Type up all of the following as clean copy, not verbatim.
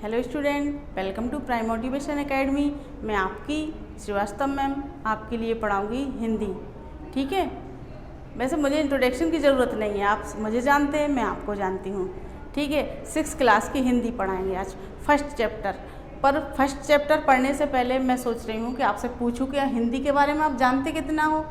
Hello student, welcome to prime motivation academy. मैं आपकी Srivastava ma'am आपके लिए पढ़ाऊंगी हिंदी। ठीक है, वैसे मुझे इंट्रोडक्शन की ज़रूरत नहीं है, आप मुझे जानते हैं, मैं आपको जानती हूँ। ठीक है, 6th क्लास की हिंदी पढ़ाएंगे आज, फर्स्ट चैप्टर। पर फर्स्ट चैप्टर पढ़ने से पहले मैं सोच रही हूँ कि आपसे पूछूँ कि हिंदी के बारे में आप जानते कितना हो।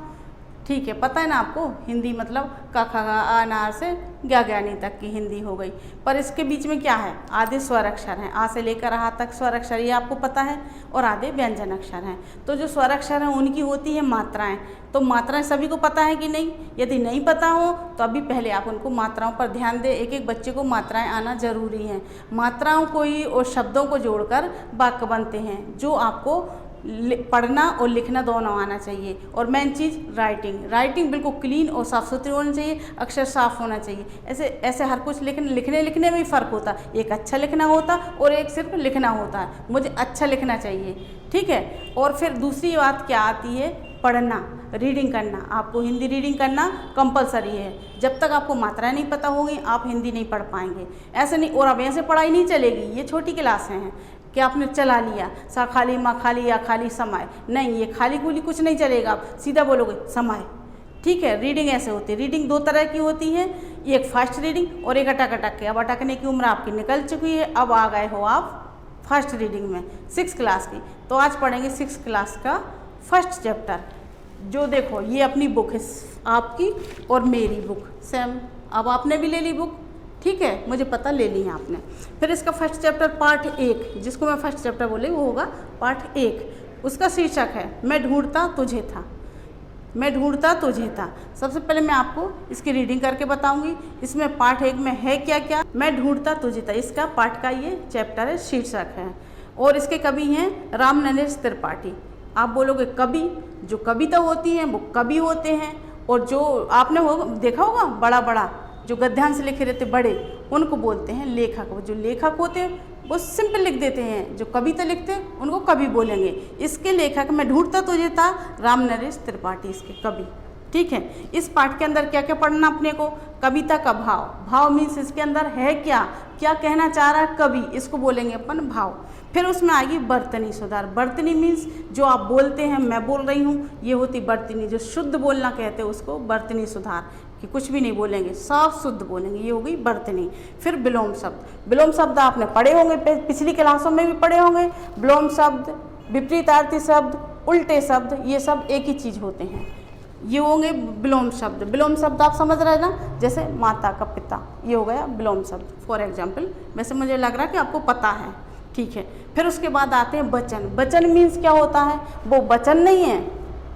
ठीक है, पता है ना आपको, हिंदी मतलब क ख ग आ न से ज्ञानी तक की हिंदी हो गई। पर इसके बीच में क्या है, आधे स्वर अक्षर हैं, आ से लेकर आ तक स्वर अक्षर, ये आपको पता है, और आधे व्यंजन अक्षर हैं। तो जो स्वर अक्षर हैं उनकी होती है मात्राएं। तो मात्राएं सभी को पता है कि नहीं? यदि नहीं पता हो तो अभी पहले आप उनको मात्राओं पर ध्यान दें। एक एक बच्चे को मात्राएं आना जरूरी है। मात्राओं को ही और शब्दों को जोड़कर वाक्य बनते हैं, जो आपको पढ़ना और लिखना दोनों आना चाहिए। और मेन चीज़ राइटिंग बिल्कुल क्लीन और साफ़ सुथरी होनी चाहिए, अक्षर साफ होना चाहिए। ऐसे हर कुछ लिखने में भी फ़र्क होता है। एक अच्छा लिखना होता और एक सिर्फ लिखना होता है। मुझे अच्छा लिखना चाहिए, ठीक है। और फिर दूसरी बात क्या आती है, पढ़ना, रीडिंग करना। आपको हिंदी रीडिंग करना कंपलसरी है। जब तक आपको मात्राएं नहीं पता होगी आप हिंदी नहीं पढ़ पाएंगे। ऐसे नहीं, और अब ऐसे पढ़ाई नहीं चलेगी। ये छोटी क्लासें हैं कि आपने चला लिया सा खाली माँ खाली या खाली समय, नहीं, ये खाली खुली कुछ नहीं चलेगा। आप सीधा बोलोगे समय। ठीक है, रीडिंग ऐसे होती है। रीडिंग दो तरह की होती है, एक फास्ट रीडिंग और एक अटक अटक के। अब अटकने की उम्र आपकी निकल चुकी है, अब आ गए हो आप फर्स्ट रीडिंग में 6th क्लास की। तो आज पढ़ेंगे 6th क्लास का फर्स्ट चैप्टर। जो देखो, ये अपनी बुक है आपकी और मेरी बुक सेम। अब आपने भी ले ली बुक, ठीक है, मुझे पता, ले ली है आपने। फिर इसका फर्स्ट चैप्टर पार्ट 1, जिसको मैं फर्स्ट चैप्टर बोले वो होगा पार्ट 1। उसका शीर्षक है मैं ढूंढता तुझे था। मैं ढूंढता तुझे था। सबसे पहले मैं आपको इसकी रीडिंग करके बताऊंगी। इसमें पार्ट 1 में है क्या क्या। मैं ढूंढता तुझे था, इसका पार्ट का ये चैप्टर है, शीर्षक है। और इसके कवि हैं राम नरेश त्रिपाठी। आप बोलोगे कवि, जो कविता होती हैं वो कवि होते हैं, और जो आपने देखा होगा बड़ा बड़ा जो गद्यांश लिखे रहते बड़े, उनको बोलते हैं लेखक। जो लेखक होते हैं वो सिंपल लिख देते हैं, जो कविता लिखते हैं उनको कवि बोलेंगे। इसके लेखक मैं ढूंढता तुझे था राम नरेश त्रिपाठी, इसके कवि। ठीक है, इस पाठ के अंदर क्या क्या पढ़ना अपने को, कविता का भाव। भाव मीन्स इसके अंदर है क्या, क्या कहना चाह रहा है कवि, इसको बोलेंगे अपन भाव। फिर उसमें आएगी बर्तनी सुधार। बर्तनी मीन्स जो आप बोलते हैं, मैं बोल रही हूँ, ये होती बर्तनी। जो शुद्ध बोलना कहते हैं उसको बर्तनी सुधार, कि कुछ भी नहीं बोलेंगे, साफ शुद्ध बोलेंगे, ये हो गई बर्तनी। फिर विलोम शब्द। विलोम शब्द आपने पढ़े होंगे, पिछली क्लासों में भी पढ़े होंगे। विलोम शब्द, विपरीतार्थी शब्द, उल्टे शब्द, ये सब एक ही चीज़ होते हैं, ये होंगे विलोम शब्द। विलोम शब्द आप समझ रहे हैं ना, जैसे माता का पिता, ये हो गया विलोम शब्द फॉर एग्जाम्पल। वैसे मुझे लग रहा है कि आपको पता है, ठीक है। फिर उसके बाद आते हैं वचन। वचन मीन्स क्या होता है, वो वचन नहीं है,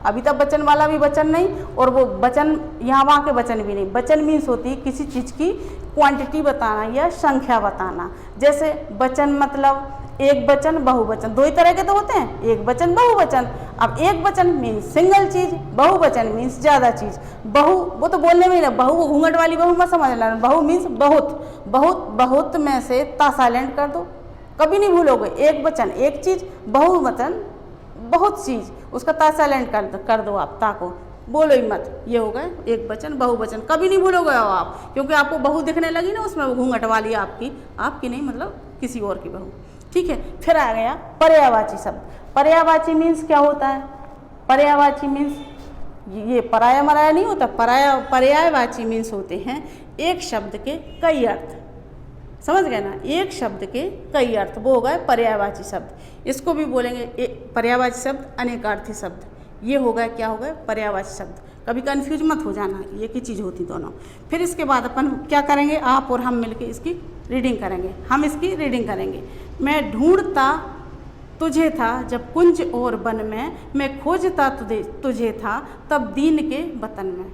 अभी तक वचन वाला भी वचन नहीं, और वो वचन यहाँ वहाँ के वचन भी नहीं। वचन मीन्स होती है किसी चीज़ की क्वांटिटी बताना या संख्या बताना। जैसे वचन मतलब एक वचन, बहुवचन, दो ही तरह के तो होते हैं, एक वचन बहुवचन। अब एक वचन मीन्स सिंगल चीज, बहुवचन मीन्स ज़्यादा चीज। बहु वो तो बोलने में ही ना, बहु घूंघट वाली बहु मत समझ लेना। बहु मीन्स बहुत, बहुत, बहुत में से ता साइलेंट कर दो, कभी नहीं भूलोगे। एक वचन एक चीज, बहुवचन बहुत चीज, उसका ता साइलेंट कर दो आप, ता को बोलो ही मत। ये हो गए एक वचन बहुवचन, कभी नहीं भूलोगे आप, क्योंकि आपको बहु दिखने लगी ना उसमें, वो घूंघट वाली आपकी नहीं, मतलब किसी और की बहू। ठीक है, फिर आ गया पर्यायवाची शब्द। पर्यायवाची मीन्स क्या होता है, पर्यायवाची मीन्स ये पराया मराया नहीं होता, पर्यायवाची मीन्स होते हैं एक शब्द के कई अर्थ। समझ गए ना, एक शब्द के कई अर्थ, वो हो गए पर्यायवाची शब्द। इसको भी बोलेंगे पर्यायवाची शब्द, अनेकार्थी शब्द। ये हो गए, क्या हो गए, पर्यायवाची शब्द। कभी कंफ्यूज मत हो जाना, ये की चीज़ होती दोनों। फिर इसके बाद अपन क्या करेंगे, आप और हम मिलके इसकी रीडिंग करेंगे। हम इसकी रीडिंग करेंगे। मैं ढूंढता तुझे था जब कुंज और वन में, मैं खोजता तुझे था तब दीन के वतन में।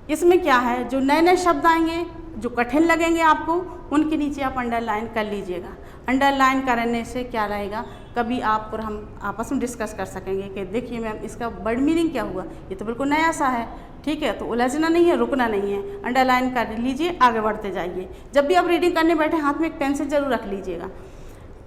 इसमें क्या है, जो नए नए शब्द आएंगे जो कठिन लगेंगे आपको, उनके नीचे आप अंडरलाइन कर लीजिएगा। अंडरलाइन करने से क्या रहेगा, कभी आप और हम आपस में डिस्कस कर सकेंगे कि देखिए मैम इसका वर्ड मीनिंग क्या हुआ, ये तो बिल्कुल नया सा है। ठीक है, तो उलझना नहीं है, रुकना नहीं है, अंडरलाइन कर लीजिए, आगे बढ़ते जाइए। जब भी आप रीडिंग करने बैठे हाथ में एक पेंसिल जरूर रख लीजिएगा।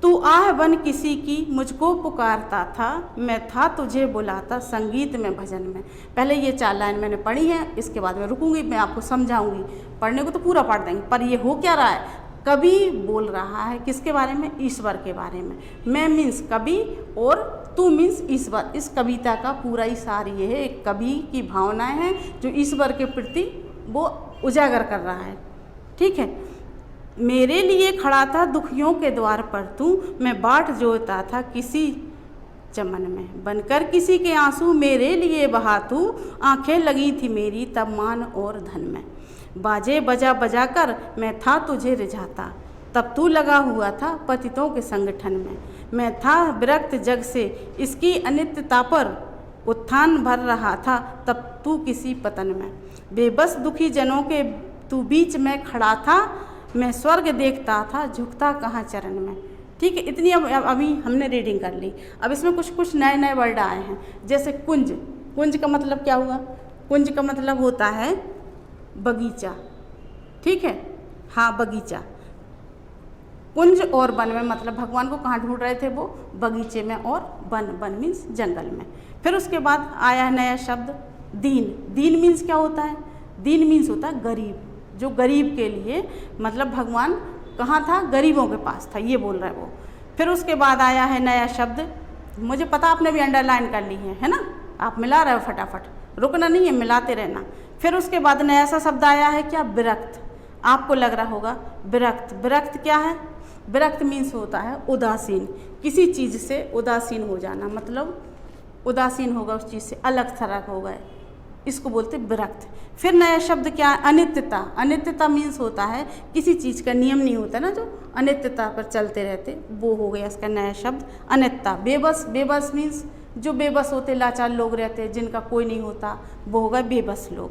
तू आह बन किसी की मुझको पुकारता था, मैं था तुझे बुलाता संगीत में भजन में। पहले ये 4 लाइन मैंने पढ़ी है, इसके बाद मैं रुकूंगी, मैं आपको समझाऊंगी। पढ़ने को तो पूरा पढ़ देंगे, पर ये हो क्या रहा है, कवि बोल रहा है किसके बारे में? ईश्वर के बारे में। मैं मीन्स कवि और तू मीन्स ईश्वर। इस कविता का पूरा ही सार ये है, एक कवि की भावनाएं हैं जो ईश्वर के प्रति वो उजागर कर रहा है। ठीक है। मेरे लिए खड़ा था दुखियों के द्वार पर तू, मैं बाट जोता था किसी चमन में, बनकर किसी के आंसू मेरे लिए बहा तू, आंखें लगी थी मेरी तब मान और धन में। बाजे बजा बजा कर मैं था तुझे रिझाता, तब तू लगा हुआ था पतितों के संगठन में। मैं था विरक्त जग से इसकी अनित्यता पर, उत्थान भर रहा था तब तू किसी पतन में। बेबस दुखी जनों के तू बीच में खड़ा था, मैं स्वर्ग देखता था झुकता कहाँ चरण में। ठीक है, इतनी अभी हमने रीडिंग कर ली। अब इसमें कुछ नए नए वर्ड आए हैं, जैसे कुंज। कुंज का मतलब क्या हुआ? कुंज का मतलब होता है बगीचा। ठीक है, हाँ बगीचा। कुंज और वन में मतलब भगवान को कहाँ ढूंढ रहे थे वो? बगीचे में, और वन मीन्स जंगल में। फिर उसके बाद आया है नया शब्द दीन। दीन मीन्स क्या होता है? दीन मीन्स होता है गरीब, जो गरीब के लिए मतलब भगवान कहाँ था? गरीबों के पास था, ये बोल रहा है वो। फिर उसके बाद आया है नया शब्द, मुझे पता आपने भी अंडरलाइन कर ली है ना? आप मिला रहे हो फटाफट, रुकना नहीं है, मिलाते रहना। फिर उसके बाद नया सा शब्द आया है क्या? विरक्त। आपको लग रहा होगा विरक्त। विरक्त क्या है? विरक्त मीन्स होता है उदासीन, किसी चीज़ से उदासीन हो जाना, मतलब उदासीन होगा उस चीज़ से, अलग थलग हो गए, इसको बोलते विरक्त। फिर नया शब्द क्या है? अनित्यता। अनित्यता मीन्स होता है किसी चीज़ का नियम नहीं होता ना, जो अनित्यता पर चलते रहते, वो हो गया इसका नया शब्द अनित्यता। बेबस। बेबस मीन्स जो बेबस होते, लाचार लोग रहते, जिनका कोई नहीं होता, वो हो गए बेबस लोग।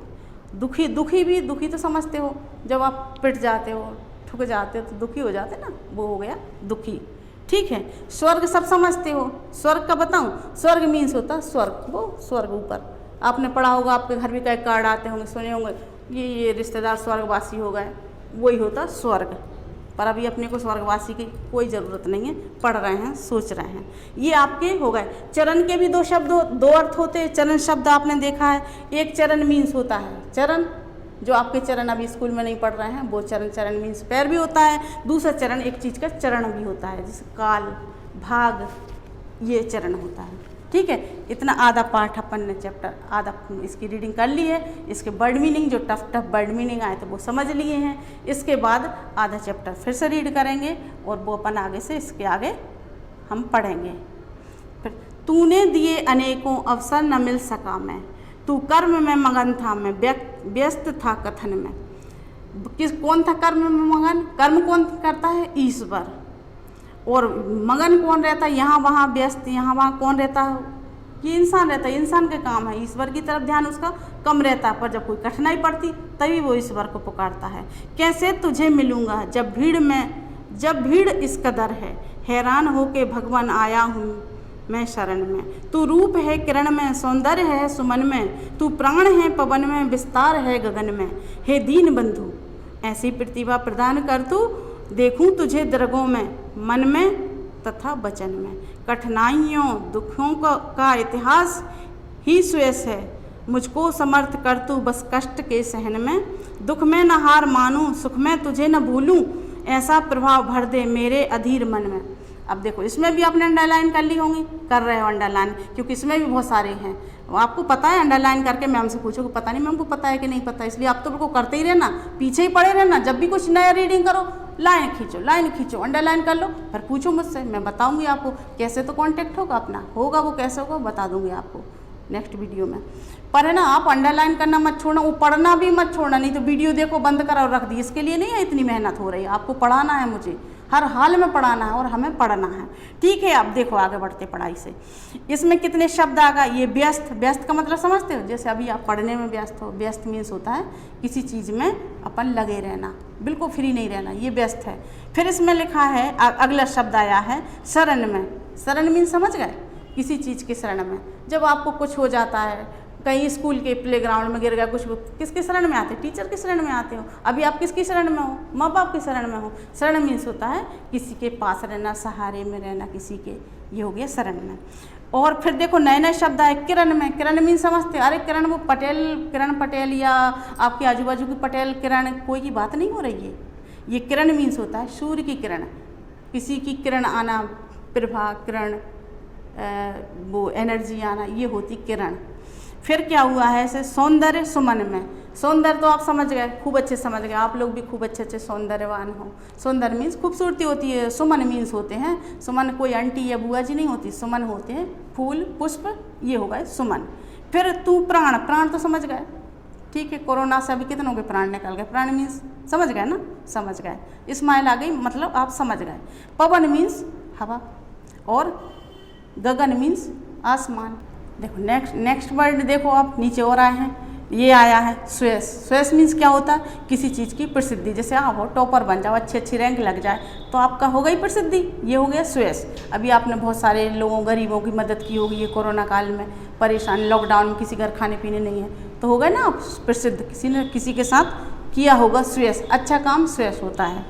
दुखी। दुखी भी, दुखी तो समझते हो, जब आप पिट जाते हो, ठुक जाते हो तो दुखी हो जाते ना, वो हो गया दुखी। ठीक है। स्वर्ग सब समझते हो। स्वर्ग का बताऊं? स्वर्ग मीन्स होता स्वर्ग, वो स्वर्ग ऊपर। आपने पढ़ा होगा, आपके घर भी कई कार्ड आते होंगे, सुने होंगे, ये रिश्तेदार स्वर्गवासी हो गए, वही होता स्वर्ग। पर अभी अपने को स्वर्गवासी की कोई ज़रूरत नहीं है, पढ़ रहे हैं, सोच रहे हैं। ये आपके हो गए। चरण के भी दो शब्द, दो अर्थ होते हैं। चरण शब्द आपने देखा है, एक चरण मीन्स होता है चरण, जो आपके चरण अभी स्कूल में नहीं पढ़ रहे हैं वो चरण। चरण मीन्स पैर भी होता है। दूसरा चरण एक चीज़ का चरण भी होता है, जैसे काल, भाग, ये चरण होता है। ठीक है, इतना आधा पाठ अपन ने चैप्टर आधा इसकी रीडिंग कर ली है। इसके वर्ड मीनिंग, जो टफ वर्ड मीनिंग आए थे वो समझ लिए हैं। इसके बाद आधा चैप्टर फिर से रीड करेंगे और वो अपन आगे से इसके आगे हम पढ़ेंगे। फिर तूने दिए अनेकों अवसर न मिल सका मैं, तू कर्म में मगन था मैं व्यस्त था कथन में। कौन था कर्म में मगन? कर्म कौन करता है? ईश्वर। और मगन कौन रहता है? यहाँ वहाँ व्यस्त, यहाँ वहाँ कौन रहता है? ये इंसान रहता है, इंसान के काम है। ईश्वर की तरफ ध्यान उसका कम रहता है, पर जब कोई कठिनाई पड़ती तभी वो ईश्वर को पुकारता है। कैसे तुझे मिलूँगा जब भीड़ इस कदर है, हैरान होके भगवान आया हूँ मैं शरण में। तू रूप है किरण में, सौंदर्य है सुमन में, तू प्राण है पवन में, विस्तार है गगन में। हे दीन बंधु ऐसी प्रतिभा प्रदान कर तू, देखूं तुझे दरगों में, मन में तथा वचन में। कठिनाइयों दुखों का इतिहास ही सुयस है, मुझको समर्थ कर तू बस कष्ट के सहन में। दुख में न हार मानूं, सुख में तुझे न भूलूं, ऐसा प्रभाव भर दे मेरे अधीर मन में। अब देखो, इसमें भी आपने अंडरलाइन कर ली होंगी, कर रहे हो अंडरलाइन, क्योंकि इसमें भी बहुत सारे हैं। आपको पता है, अंडरलाइन करके मैम से पूछो कि पता नहीं मैम को पता है कि नहीं पता, इसलिए आप तो बिल्कुल करते ही रहना, पीछे ही पड़े रहना। जब भी कुछ नया रीडिंग करो, लाइन खींचो, अंडरलाइन कर लो, फिर पूछो मुझसे, मैं बताऊंगी आपको कैसे। तो कांटेक्ट होगा अपना, होगा वो कैसे होगा बता दूंगी आपको नेक्स्ट वीडियो में। पर है ना, आप अंडरलाइन करना मत छोड़ना, वो पढ़ना भी मत छोड़ना, नहीं तो वीडियो देखो बंद करा और रख दी। इसके लिए नहीं है इतनी मेहनत हो रही है, आपको पढ़ाना है, मुझे हर हाल में पढ़ाना है और हमें पढ़ना है। ठीक है, अब देखो आगे बढ़ते पढ़ाई से। इसमें कितने शब्द आ गए? ये व्यस्त। व्यस्त का मतलब समझते हो? जैसे अभी आप पढ़ने में व्यस्त हो, व्यस्त मीन्स होता है किसी चीज़ में अपन लगे रहना, बिल्कुल फ्री नहीं रहना, ये व्यस्त है। फिर इसमें लिखा है, अगला शब्द आया है शरण में। शरण मीन्स समझ गए? किसी चीज़ के शरण में। जब आपको कुछ हो जाता है, कहीं स्कूल के प्लेग्राउंड में गिर गया कुछ, किसके शरण में आते? टीचर के शरण में आते हो। अभी आप किसकी शरण में हो? माँ बाप की शरण में हो। शरण मीन्स होता है किसी के पास रहना, सहारे में रहना किसी के, ये हो गया शरण में। और फिर देखो नए नए शब्द आए किरण में। किरण मीन्स समझते? अरे किरण वो पटेल, किरण पटेल या आपके आजू बाजू की पटेल किरण, कोई की बात नहीं हो रही है। ये किरण मीन्स होता है सूर्य की किरण, किसी की किरण आना, प्रभा किरण, वो एनर्जी आना, ये होती किरण। फिर क्या हुआ है ऐसे सौंदर्य सुमन में, सौंदर्य तो आप समझ गए, खूब अच्छे समझ गए, आप लोग भी खूब अच्छे अच्छे सौंदर्यवान हो। सौंदर्य मीन्स खूबसूरती होती है, सुमन मीन्स होते हैं, सुमन कोई आंटी या बुआ जी नहीं होती, सुमन होते हैं फूल पुष्प, ये हो गए सुमन। फिर तू प्राण, प्राण तो समझ गए, ठीक है, कोरोना से अभी कितनों के प्राण निकल गए, प्राण मीन्स समझ गए ना, समझ गए, स्माइल आ गई मतलब आप समझ गए। पवन मीन्स हवा, और गगन मीन्स आसमान। देखो नेक्स्ट वर्ड देखो आप, नीचे और आए हैं, ये आया है श्रेयस। श्रेयस मीन्स क्या होता है, किसी चीज़ की प्रसिद्धि, जैसे आप हो टॉपर बन जाओ, अच्छी अच्छी रैंक लग जाए तो आपका हो गई प्रसिद्धि, ये हो गया श्रेयस। अभी आपने बहुत सारे लोगों गरीबों की मदद की होगी, ये कोरोना काल में परेशान, लॉकडाउन में किसी घर खाने पीने नहीं है, तो हो गए ना आप प्रसिद्ध, किसी ने किसी के साथ किया होगा श्रेयस, अच्छा काम श्रेयस होता है,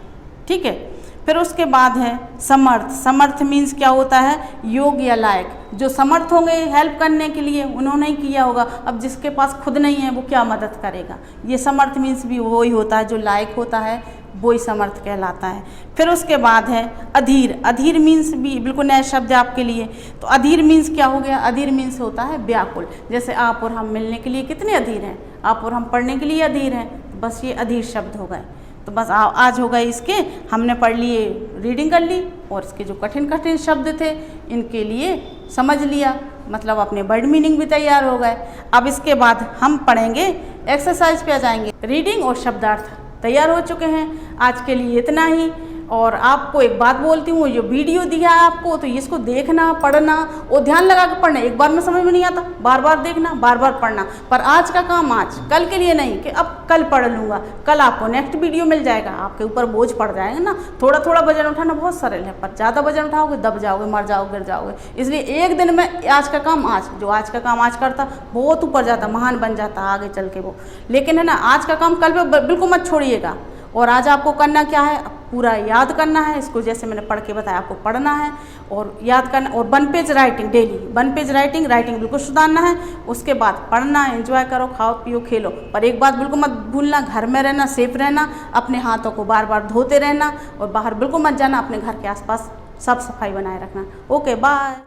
ठीक है। फिर उसके बाद है समर्थ। समर्थ मीन्स क्या होता है, योग्य या लायक, जो समर्थ होंगे हेल्प करने के लिए उन्होंने ही किया होगा, अब जिसके पास खुद नहीं है वो क्या मदद करेगा, ये समर्थ मीन्स भी वही होता है, जो लायक होता है वही समर्थ कहलाता है। फिर उसके बाद है अधीर। अधीर मीन्स भी बिल्कुल नया शब्द है आपके लिए, तो अधीर मीन्स क्या हो गया, अधीर मीन्स होता है व्याकुल, जैसे आप और हम मिलने के लिए कितने अधीर हैं, आप और हम पढ़ने के लिए अधीर हैं, बस ये अधीर शब्द हो गए। तो बस आज हो गए इसके, हमने पढ़ लिए, रीडिंग कर ली, और इसके जो कठिन कठिन शब्द थे इनके लिए समझ लिया, मतलब अपने वर्ड मीनिंग भी तैयार हो गए। अब इसके बाद हम पढ़ेंगे एक्सरसाइज पे आ जाएंगे, रीडिंग और शब्दार्थ तैयार हो चुके हैं। आज के लिए इतना ही, और आपको एक बात बोलती हूँ, जो वीडियो दिया है आपको तो इसको देखना पढ़ना और ध्यान लगा के पढ़ना, एक बार में समझ में नहीं आता, बार बार देखना बार बार पढ़ना, पर आज का काम आज, कल के लिए नहीं कि अब कल पढ़ लूँगा, कल आपको नेक्स्ट वीडियो मिल जाएगा, आपके ऊपर बोझ पड़ जाएगा ना। थोड़ा थोड़ा वजन उठाना बहुत सरल है, पर ज़्यादा वजन उठाओगे दब जाओगे, मर जाओगे, गिर जाओगे, इसलिए एक दिन में आज का काम आज, जो आज का काम आज करता बहुत ऊपर जाता, महान बन जाता आगे चल के वो, लेकिन है ना आज का काम कल पे बिल्कुल मत छोड़िएगा। और आज आपको करना क्या है, पूरा याद करना है इसको, जैसे मैंने पढ़ के बताया आपको पढ़ना है और याद करना, और 1 page writing daily, 1 page writing बिल्कुल सुधारना है। उसके बाद पढ़ना, एंजॉय करो, खाओ पियो खेलो, पर एक बात बिल्कुल मत भूलना, घर में रहना, सेफ रहना, अपने हाथों को बार बार धोते रहना, और बाहर बिल्कुल मत जाना, अपने घर के आसपास साफ सफाई बनाए रखना। Okay bye.